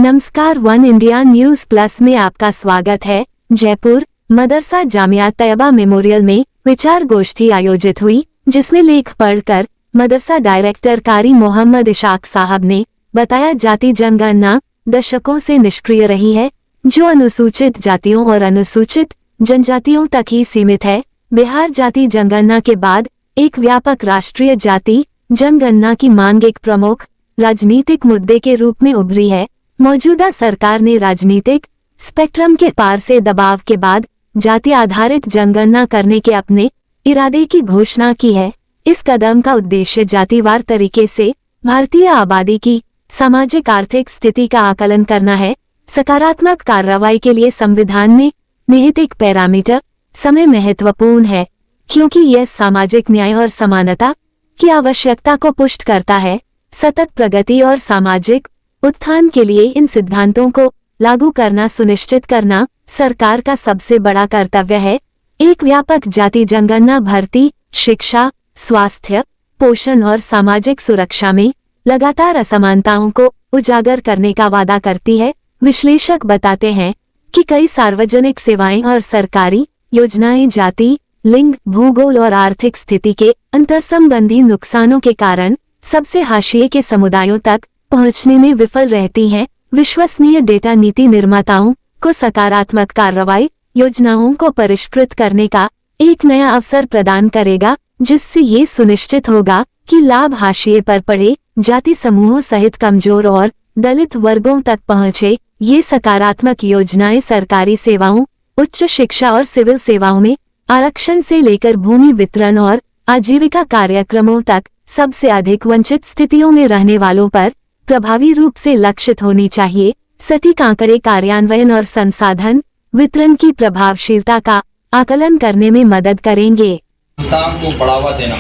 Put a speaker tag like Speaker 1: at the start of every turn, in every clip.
Speaker 1: नमस्कार, one India news plus में आपका स्वागत है। जयपुर मदरसा जामिया तैयबा मेमोरियल में विचार गोष्ठी आयोजित हुई, जिसमें लेख पढ़कर मदरसा डायरेक्टर कारी मोहम्मद इशाक साहब ने बताया, जाति जनगणना दशकों से निष्क्रिय रही है, जो अनुसूचित जातियों और अनुसूचित जनजातियों तक ही सीमित है। बिहार जाति जनगणना के बाद एक व्यापक राष्ट्रीय जाति जनगणना की मांग एक प्रमुख राजनीतिक मुद्दे के रूप में उभरी है। मौजूदा सरकार ने राजनीतिक स्पेक्ट्रम के पार से दबाव के बाद जाति आधारित जनगणना करने के अपने इरादे की घोषणा की है। इस कदम का उद्देश्य जातिवार तरीके से भारतीय आबादी की सामाजिक आर्थिक स्थिति का आकलन करना है। सकारात्मक कार्रवाई के लिए संविधान में निहित एक पैरामीटर समय महत्वपूर्ण है, क्योंकि यह सामाजिक न्याय और समानता की आवश्यकता को पुष्ट करता है। सतत प्रगति और सामाजिक उत्थान के लिए इन सिद्धांतों को लागू करना सुनिश्चित करना सरकार का सबसे बड़ा कर्तव्य है। एक व्यापक जाति जनगणना भर्ती, शिक्षा, स्वास्थ्य, पोषण और सामाजिक सुरक्षा में लगातार असमानताओं को उजागर करने का वादा करती है। विश्लेषक बताते हैं कि कई सार्वजनिक सेवाएं और सरकारी योजनाएं जाति, लिंग, भूगोल और आर्थिक स्थिति के अंतर्संबंधी नुकसानों के कारण सबसे हाशिए के समुदायों तक पहुंचने में विफल रहती हैं। विश्वसनीय डेटा नीति निर्माताओं को सकारात्मक कार्रवाई योजनाओं को परिष्कृत करने का एक नया अवसर प्रदान करेगा, जिससे ये सुनिश्चित होगा कि लाभ हाशिए पर पड़े जाति समूहों सहित कमजोर और दलित वर्गों तक पहुंचे। ये सकारात्मक योजनाएं सरकारी सेवाओं, उच्च शिक्षा और सिविल सेवाओं में आरक्षण से लेकर भूमि वितरण और आजीविका कार्यक्रमों तक सबसे अधिक वंचित स्थितियों में रहने वालों पर प्रभावी रूप से लक्षित होनी चाहिए। सटीक आंकड़े कार्यान्वयन और संसाधन वितरण की प्रभावशीलता का आकलन करने में मदद करेंगे।
Speaker 2: को बढ़ावा देना,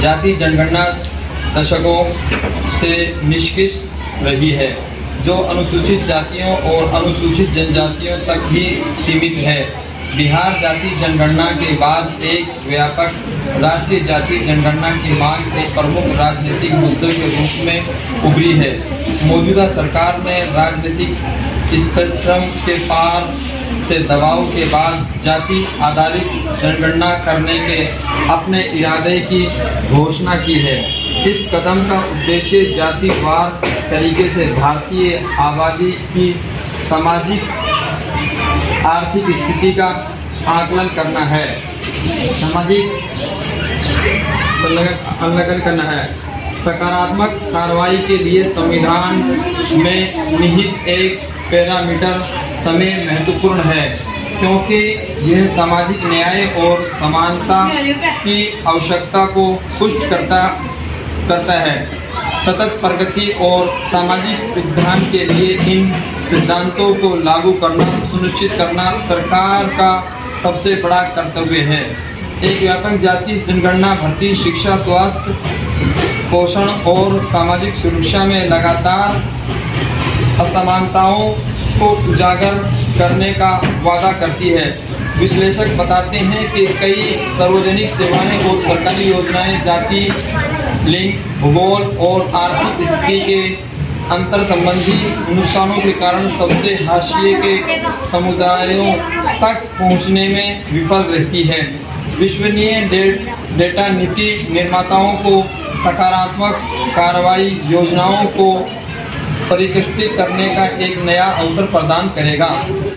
Speaker 2: जाति जनगणना दशकों से निष्क्रिय रही है, जो अनुसूचित जातियों और अनुसूचित जनजातियों तक ही सीमित है। बिहार जाति जनगणना के बाद एक व्यापक राष्ट्रीय जाति जनगणना की मांग एक प्रमुख राजनीतिक मुद्दे के रूप में उभरी है। मौजूदा सरकार ने राजनीतिक स्पेक्ट्रम के पार से दबाव के बाद जाति आधारित जनगणना करने के अपने इरादे की घोषणा की है। इस कदम का उद्देश्य जातिवार तरीके से भारतीय आबादी की सामाजिक आर्थिक स्थिति का आकलन करना है, सामाजिक संलग्न करना है। सकारात्मक कार्रवाई के लिए संविधान में निहित एक पैरामीटर समय महत्वपूर्ण है, क्योंकि यह सामाजिक न्याय और समानता की आवश्यकता को पुष्ट करता है। सतत प्रगति और सामाजिक उत्थान के लिए इन सिद्धांतों को लागू करना सुनिश्चित करना सरकार का सबसे बड़ा कर्तव्य है। एक व्यापक जाति जनगणना भर्ती, शिक्षा, स्वास्थ्य, पोषण और सामाजिक सुरक्षा में लगातार असमानताओं को उजागर करने का वादा करती है। विश्लेषक बताते हैं कि कई सार्वजनिक सेवाएं और सरकारी योजनाएं जाति, लिंग, भूगोल और आर्थिक स्थिति के अंतर संबंधी नुकसानों के कारण सबसे हाशिए के समुदायों तक पहुंचने में विफल रहती है। विश्वसनीय डेटा नीति निर्माताओं को सकारात्मक कार्रवाई योजनाओं को परिष्कृत करने का एक नया अवसर प्रदान करेगा।